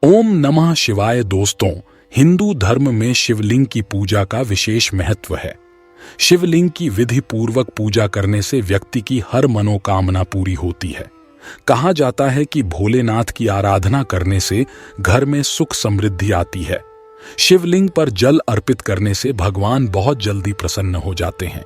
ओम नमः शिवाय। दोस्तों, हिंदू धर्म में शिवलिंग की पूजा का विशेष महत्व है। शिवलिंग की विधि पूर्वक पूजा करने से व्यक्ति की हर मनोकामना पूरी होती है। कहा जाता है कि भोलेनाथ की आराधना करने से घर में सुख समृद्धि आती है। शिवलिंग पर जल अर्पित करने से भगवान बहुत जल्दी प्रसन्न हो जाते हैं।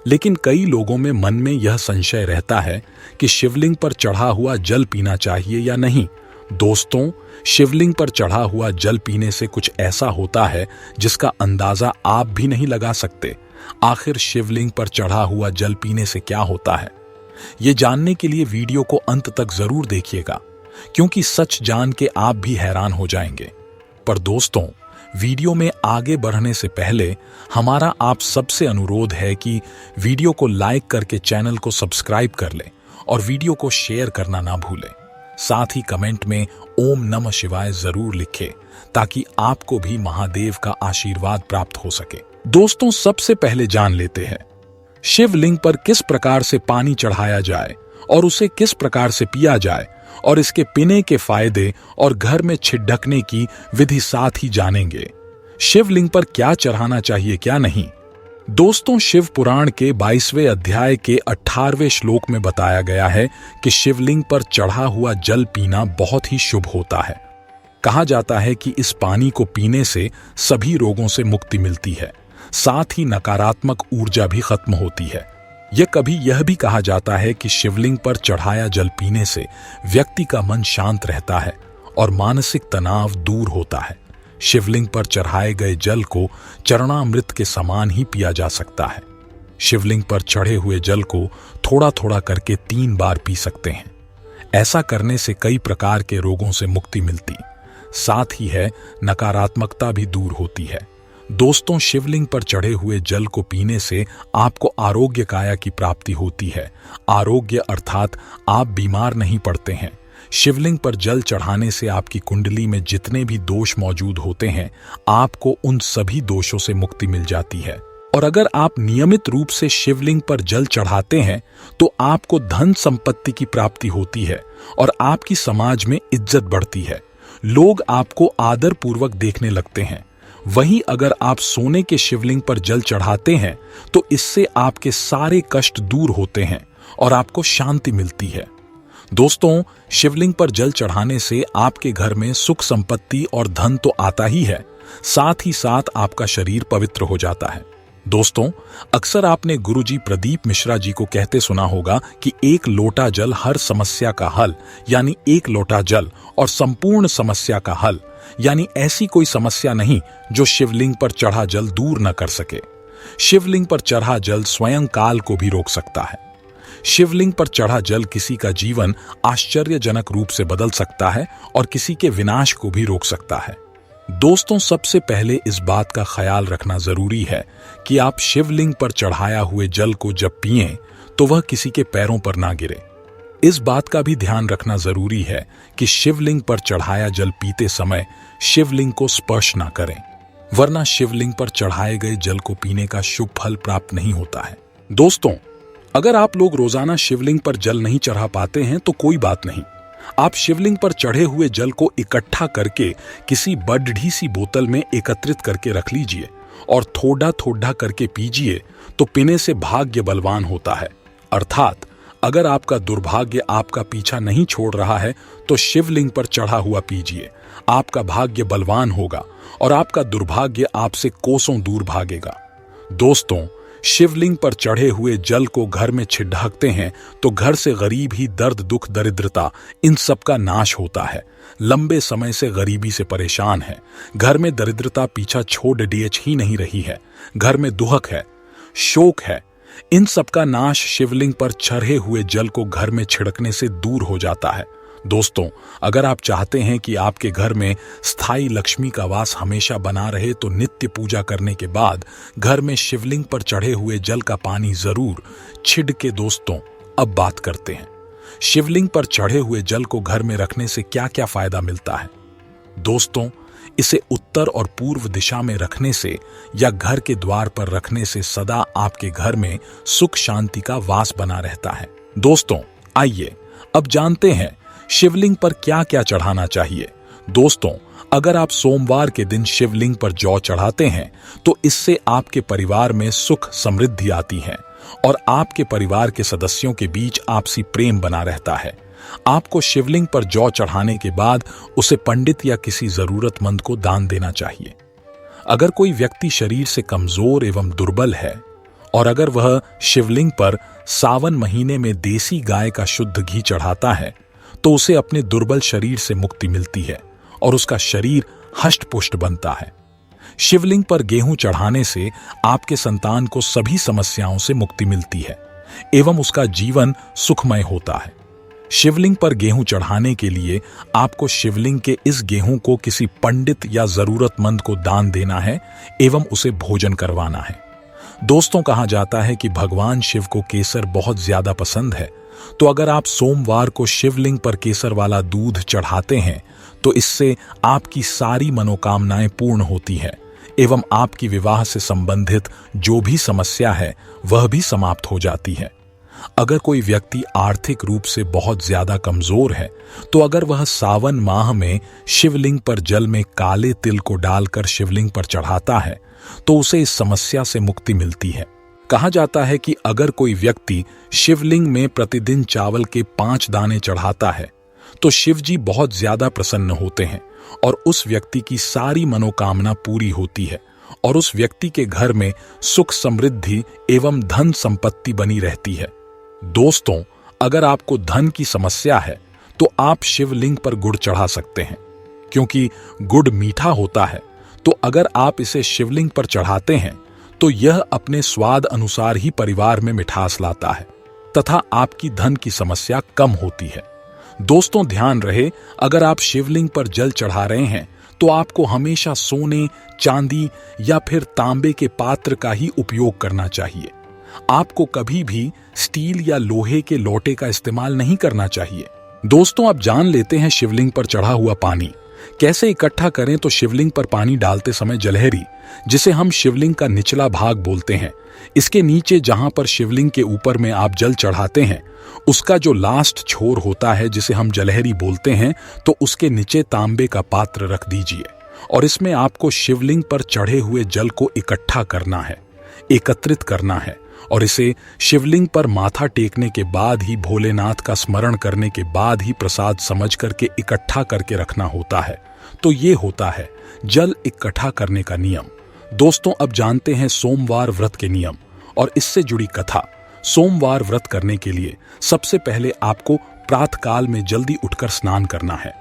लेकिन कई लोगों में मन में यह संशय रहता है कि शिवलिंग पर चढ़ा हुआ जल पीना चाहिए या नहीं। दोस्तों, शिवलिंग पर चढ़ा हुआ जल पीने से कुछ ऐसा होता है जिसका अंदाजा आप भी नहीं लगा सकते। आखिर शिवलिंग पर चढ़ा हुआ जल पीने से क्या होता है, ये जानने के लिए वीडियो को अंत तक जरूर देखिएगा, क्योंकि सच जान के आप भी हैरान हो जाएंगे। पर दोस्तों, वीडियो में आगे बढ़ने से पहले हमारा आप सबसे अनुरोध है कि वीडियो को लाइक करके चैनल को सब्सक्राइब कर लें और वीडियो को शेयर करना ना भूलें। साथ ही कमेंट में ओम नमः शिवाय जरूर लिखें, ताकि आपको भी महादेव का आशीर्वाद प्राप्त हो सके। दोस्तों, सबसे पहले जान लेते हैं शिवलिंग पर किस प्रकार से पानी चढ़ाया जाए और उसे किस प्रकार से पिया जाए, और इसके पीने के फायदे और घर में छिड़कने की विधि साथ ही जानेंगे। शिवलिंग पर क्या चढ़ाना चाहिए क्या नहीं। दोस्तों, शिव पुराण के 22वें अध्याय के 18वें श्लोक में बताया गया है कि शिवलिंग पर चढ़ा हुआ जल पीना बहुत ही शुभ होता है। कहा जाता है कि इस पानी को पीने से सभी रोगों से मुक्ति मिलती है, साथ ही नकारात्मक ऊर्जा भी खत्म होती है। यह भी कहा जाता है कि शिवलिंग पर चढ़ाया जल पीने से व्यक्ति का मन शांत रहता है और मानसिक तनाव दूर होता है। शिवलिंग पर चढ़ाए गए जल को चरणामृत के समान ही पिया जा सकता है। शिवलिंग पर चढ़े हुए जल को थोड़ा थोड़ा करके 3 बार पी सकते हैं। ऐसा करने से कई प्रकार के रोगों से मुक्ति मिलती, साथ ही है नकारात्मकता भी दूर होती है। दोस्तों, शिवलिंग पर चढ़े हुए जल को पीने से आपको आरोग्य काया की प्राप्ति होती है। आरोग्य अर्थात आप बीमार नहीं पड़ते हैं। शिवलिंग पर जल चढ़ाने से आपकी कुंडली में जितने भी दोष मौजूद होते हैं, आपको उन सभी दोषों से मुक्ति मिल जाती है। और अगर आप नियमित रूप से शिवलिंग पर जल चढ़ाते हैं तो आपको धन संपत्ति की प्राप्ति होती है और आपकी समाज में इज्जत बढ़ती है। लोग आपको आदर पूर्वक देखने लगते हैं। वहीं अगर आप सोने के शिवलिंग पर जल चढ़ाते हैं तो इससे आपके सारे कष्ट दूर होते हैं और आपको शांति मिलती है। दोस्तों, शिवलिंग पर जल चढ़ाने से आपके घर में सुख संपत्ति और धन तो आता ही है, साथ ही साथ आपका शरीर पवित्र हो जाता है। दोस्तों, अक्सर आपने गुरुजी प्रदीप मिश्रा जी को कहते सुना होगा कि 1 लोटा जल हर समस्या का हल, यानी 1 लोटा जल और संपूर्ण समस्या का हल, यानी ऐसी कोई समस्या नहीं जो शिवलिंग पर चढ़ा जल दूर न कर सके। शिवलिंग पर चढ़ा जल स्वयं काल को भी रोक सकता है। शिवलिंग पर चढ़ा जल किसी का जीवन आश्चर्यजनक रूप से बदल सकता है और किसी के विनाश को भी रोक सकता है। दोस्तों, सबसे पहले इस बात का ख्याल रखना जरूरी है कि आप शिवलिंग पर चढ़ाया हुए जल को जब पिएं तो वह किसी के पैरों पर ना गिरे। इस बात का भी ध्यान रखना जरूरी है कि शिवलिंग पर चढ़ाया जल पीते समय शिवलिंग को स्पर्श ना करें, वरना शिवलिंग पर चढ़ाए गए जल को पीने का शुभ फल प्राप्त नहीं होता है। दोस्तों, अगर आप लोग रोजाना शिवलिंग पर जल नहीं चढ़ा पाते हैं तो कोई बात नहीं। आप शिवलिंग पर चढ़े हुए जल को इकट्ठा करके किसी बड़ी सी बोतल में एकत्रित करके रख लीजिए और थोड़ा थोड़ा करके पीजिए, तो पीने से भाग्य बलवान होता है। अर्थात अगर आपका दुर्भाग्य आपका पीछा नहीं छोड़ रहा है तो शिवलिंग पर चढ़ा हुआ पीजिए। आपका भाग्य बलवान होगा और आपका दुर्भाग्य आपसे कोसों दूर भागेगा। दोस्तों, शिवलिंग पर चढ़े हुए जल को घर में छिड़कते हैं तो घर से गरीब ही दर्द, दुख, दरिद्रता इन सब का नाश होता है। लंबे समय से गरीबी से परेशान है, घर में दरिद्रता पीछा छोड़ डीएच ही नहीं रही है, घर में दुहक है, शोक है, इन सब का नाश शिवलिंग पर चढ़े हुए जल को घर में छिड़कने से दूर हो जाता है। दोस्तों, अगर आप चाहते हैं कि आपके घर में स्थायी लक्ष्मी का वास हमेशा बना रहे तो नित्य पूजा करने के बाद घर में शिवलिंग पर चढ़े हुए जल का पानी जरूर छिड़के। दोस्तों, अब बात करते हैं शिवलिंग पर चढ़े हुए जल को घर में रखने से क्या क्या फायदा मिलता है। दोस्तों, इसे उत्तर और पूर्व दिशा में रखने से या घर के द्वार पर रखने से सदा आपके घर में सुख शांति का वास बना रहता है। दोस्तों, आइए अब जानते हैं शिवलिंग पर क्या क्या चढ़ाना चाहिए। दोस्तों, अगर आप सोमवार के दिन शिवलिंग पर जौ चढ़ाते हैं तो इससे आपके परिवार में सुख समृद्धि आती है और आपके परिवार के सदस्यों के बीच आपसी प्रेम बना रहता है। आपको शिवलिंग पर जौ चढ़ाने के बाद उसे पंडित या किसी जरूरतमंद को दान देना चाहिए। अगर कोई व्यक्ति शरीर से कमजोर एवं दुर्बल है और अगर वह शिवलिंग पर सावन महीने में देसी गाय का शुद्ध घी चढ़ाता है तो उसे अपने दुर्बल शरीर से मुक्ति मिलती है और उसका शरीर हष्ट-पुष्ट बनता है। शिवलिंग पर गेहूं चढ़ाने से आपके संतान को सभी समस्याओं से मुक्ति मिलती है एवं उसका जीवन सुखमय होता है। शिवलिंग पर गेहूं चढ़ाने के लिए आपको शिवलिंग के इस गेहूं को किसी पंडित या जरूरतमंद को दान देना है एवं उसे भोजन करवाना है। दोस्तों, कहा जाता है कि भगवान शिव को केसर बहुत ज्यादा पसंद है, तो अगर आप सोमवार को शिवलिंग पर केसर वाला दूध चढ़ाते हैं तो इससे आपकी सारी मनोकामनाएं पूर्ण होती है एवं आपकी विवाह से संबंधित जो भी समस्या है वह भी समाप्त हो जाती है। अगर कोई व्यक्ति आर्थिक रूप से बहुत ज्यादा कमजोर है तो अगर वह सावन माह में शिवलिंग पर जल में काले तिल को डालकर शिवलिंग पर चढ़ाता है तो उसे इस समस्या से मुक्ति मिलती है। कहा जाता है कि अगर कोई व्यक्ति शिवलिंग में प्रतिदिन चावल के 5 दाने चढ़ाता है तो शिव जी बहुत ज्यादा प्रसन्न होते हैं और उस व्यक्ति की सारी मनोकामना पूरी होती है और उस व्यक्ति के घर में सुख समृद्धि एवं धन संपत्ति बनी रहती है। दोस्तों, अगर आपको धन की समस्या है तो आप शिवलिंग पर गुड़ चढ़ा सकते हैं, क्योंकि गुड़ मीठा होता है। तो अगर आप इसे शिवलिंग पर चढ़ाते हैं तो यह अपने स्वाद अनुसार ही परिवार में मिठास लाता है तथा आपकी धन की समस्या कम होती है। दोस्तों, ध्यान रहे, अगर आप शिवलिंग पर जल चढ़ा रहे हैं तो आपको हमेशा सोने, चांदी या फिर तांबे के पात्र का ही उपयोग करना चाहिए। आपको कभी भी स्टील या लोहे के लोटे का इस्तेमाल नहीं करना चाहिए। दोस्तों, अब जान लेते हैं शिवलिंग पर चढ़ा हुआ पानी कैसे इकट्ठा करें। तो शिवलिंग पर पानी डालते समय जलहरी, जिसे हम शिवलिंग का निचला भाग बोलते हैं, इसके नीचे जहां पर शिवलिंग के ऊपर में आप जल चढ़ाते हैं उसका जो लास्ट छोर होता है जिसे हम जलहरी बोलते हैं, तो उसके नीचे तांबे का पात्र रख दीजिए और इसमें आपको शिवलिंग पर चढ़े हुए जल को इकट्ठा करना है, एकत्रित करना है और इसे शिवलिंग पर माथा टेकने के बाद ही, भोलेनाथ का स्मरण करने के बाद ही प्रसाद समझ करके इकट्ठा करके रखना होता है। तो ये होता है जल इकट्ठा करने का नियम। दोस्तों, अब जानते हैं सोमवार व्रत के नियम और इससे जुड़ी कथा। सोमवार व्रत करने के लिए सबसे पहले आपको प्रातःकाल में जल्दी उठकर स्नान करना है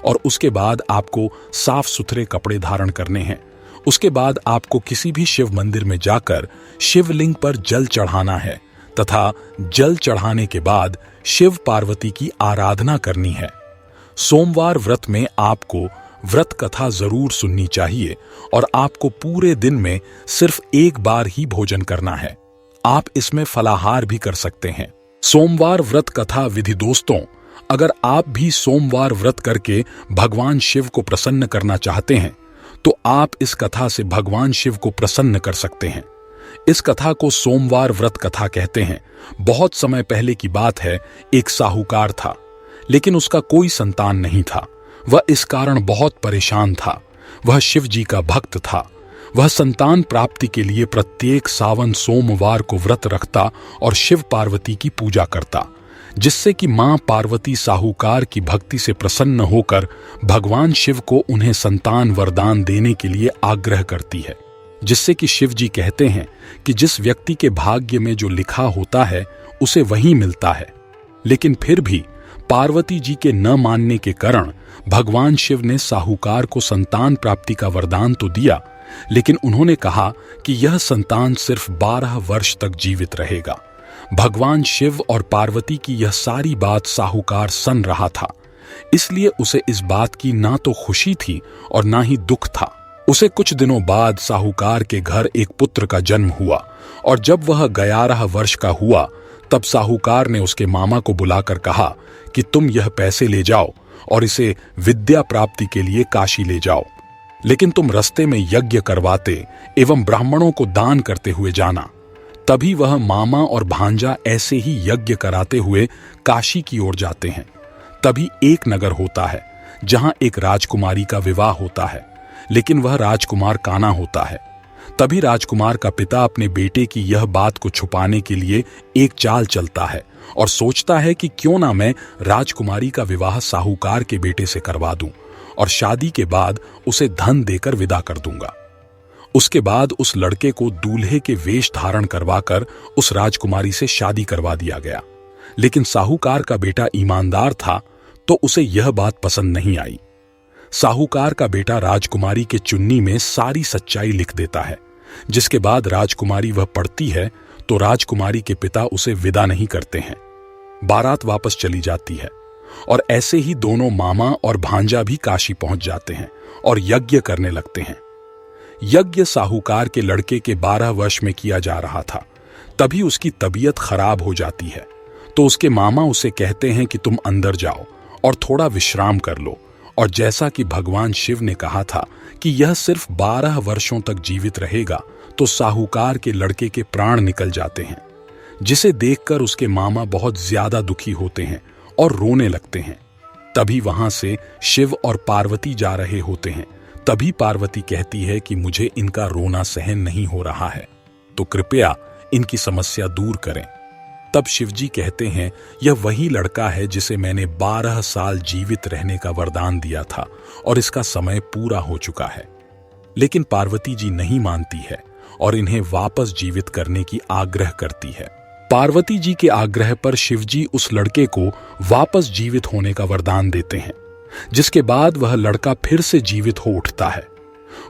और उसके बाद आपको साफ सुथरे कपड़े धारण करने हैं। उसके बाद आपको किसी भी शिव मंदिर में जाकर शिवलिंग पर जल चढ़ाना है तथा जल चढ़ाने के बाद शिव पार्वती की आराधना करनी है। सोमवार व्रत में आपको व्रत कथा जरूर सुननी चाहिए और आपको पूरे दिन में सिर्फ एक बार ही भोजन करना है। आप इसमें फलाहार भी कर सकते हैं। सोमवार व्रत कथा विधि। दोस्तों, अगर आप भी सोमवार व्रत करके भगवान शिव को प्रसन्न करना चाहते हैं तो आप इस कथा से भगवान शिव को प्रसन्न कर सकते हैं। इस कथा को सोमवार व्रत कथा कहते हैं। बहुत समय पहले की बात है, एक साहूकार था, लेकिन उसका कोई संतान नहीं था। वह इस कारण बहुत परेशान था। वह शिव जी का भक्त था। वह संतान प्राप्ति के लिए प्रत्येक सावन सोमवार को व्रत रखता और शिव पार्वती की पूजा करता, जिससे कि मां पार्वती साहूकार की भक्ति से प्रसन्न होकर भगवान शिव को उन्हें संतान वरदान देने के लिए आग्रह करती है। जिससे कि शिव जी कहते हैं कि जिस व्यक्ति के भाग्य में जो लिखा होता है उसे वही मिलता है। लेकिन फिर भी पार्वती जी के न मानने के कारण भगवान शिव ने साहूकार को संतान प्राप्ति का वरदान तो दिया, लेकिन उन्होंने कहा कि यह संतान सिर्फ 12 वर्ष तक जीवित रहेगा। भगवान शिव और पार्वती की यह सारी बात साहूकार सुन रहा था, इसलिए उसे इस बात की ना तो खुशी थी और ना ही दुख था। उसे कुछ दिनों बाद साहूकार के घर एक पुत्र का जन्म हुआ और जब वह 11 वर्ष का हुआ तब साहूकार ने उसके मामा को बुलाकर कहा कि तुम यह पैसे ले जाओ और इसे विद्या प्राप्ति के लिए काशी ले जाओ, लेकिन तुम रास्ते में यज्ञ करवाते एवं ब्राह्मणों को दान करते हुए जाना। तभी वह मामा और भांजा ऐसे ही यज्ञ कराते हुए काशी की ओर जाते हैं। तभी एक नगर होता है जहां एक राजकुमारी का विवाह होता है, लेकिन वह राजकुमार काना होता है। तभी राजकुमार का पिता अपने बेटे की यह बात को छुपाने के लिए एक चाल चलता है और सोचता है कि क्यों ना मैं राजकुमारी का विवाह साहूकार के बेटे से करवा दूं और शादी के बाद उसे धन देकर विदा कर दूंगा। उसके बाद उस लड़के को दूल्हे के वेश धारण करवाकर उस राजकुमारी से शादी करवा दिया गया। लेकिन साहूकार का बेटा ईमानदार था, तो उसे यह बात पसंद नहीं आई। साहूकार का बेटा राजकुमारी के चुन्नी में सारी सच्चाई लिख देता है, जिसके बाद राजकुमारी वह पढ़ती है तो राजकुमारी के पिता उसे विदा नहीं करते हैं। बारात वापस चली जाती है और ऐसे ही दोनों मामा और भांजा भी काशी पहुंच जाते हैं और यज्ञ करने लगते हैं। यज्ञ साहूकार के लड़के के 12 वर्ष में किया जा रहा था। तभी उसकी तबीयत खराब हो जाती है, तो उसके मामा उसे कहते हैं कि तुम अंदर जाओ और थोड़ा विश्राम कर लो। और जैसा कि भगवान शिव ने कहा था कि यह सिर्फ 12 वर्षों तक जीवित रहेगा, तो साहूकार के लड़के के प्राण निकल जाते हैं, जिसे देखकर उसके मामा बहुत ज्यादा दुखी होते हैं और रोने लगते हैं। तभी वहां से शिव और पार्वती जा रहे होते हैं। तभी पार्वती कहती है कि मुझे इनका रोना सहन नहीं हो रहा है, तो कृपया इनकी समस्या दूर करें। तब शिवजी कहते हैं, यह वही लड़का है जिसे मैंने 12 साल जीवित रहने का वरदान दिया था और इसका समय पूरा हो चुका है। लेकिन पार्वती जी नहीं मानती है और इन्हें वापस जीवित करने की आग्रह करती है। पार्वती जी के आग्रह पर शिवजी उस लड़के को वापस जीवित होने का वरदान देते हैं, जिसके बाद वह लड़का फिर से जीवित हो उठता है।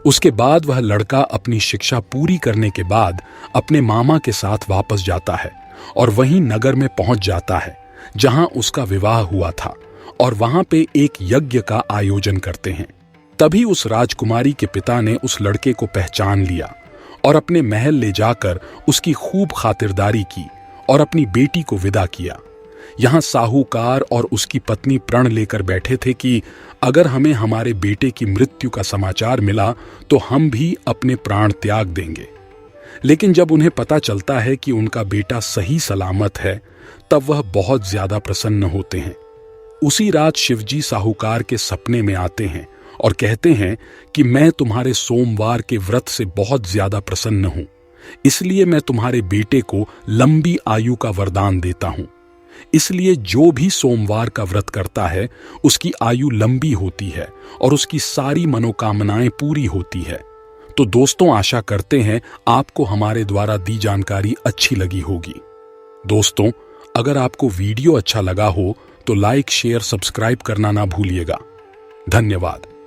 उसके बाद वह लड़का अपनी शिक्षा पूरी करने के बाद अपने मामा के साथ वापस जाता है और वहीं नगर में पहुंच जाता है जहां उसका विवाह हुआ था, और वहां पे एक यज्ञ का आयोजन करते हैं। तभी उस राजकुमारी के पिता ने उस लड़के को पहचान लिया और अपने महल ले जाकर उसकी खूब खातिरदारी की और अपनी बेटी को विदा किया। यहां साहूकार और उसकी पत्नी प्रण लेकर बैठे थे कि अगर हमें हमारे बेटे की मृत्यु का समाचार मिला तो हम भी अपने प्राण त्याग देंगे। लेकिन जब उन्हें पता चलता है कि उनका बेटा सही सलामत है, तब वह बहुत ज्यादा प्रसन्न होते हैं। उसी रात शिवजी साहूकार के सपने में आते हैं और कहते हैं कि मैं तुम्हारे सोमवार के व्रत से बहुत ज्यादा प्रसन्न हूं, इसलिए मैं तुम्हारे बेटे को लंबी आयु का वरदान देता हूं। इसलिए जो भी सोमवार का व्रत करता है उसकी आयु लंबी होती है और उसकी सारी मनोकामनाएं पूरी होती है। तो दोस्तों, आशा करते हैं आपको हमारे द्वारा दी जानकारी अच्छी लगी होगी। दोस्तों, अगर आपको वीडियो अच्छा लगा हो तो लाइक, शेयर, सब्सक्राइब करना ना भूलिएगा। धन्यवाद।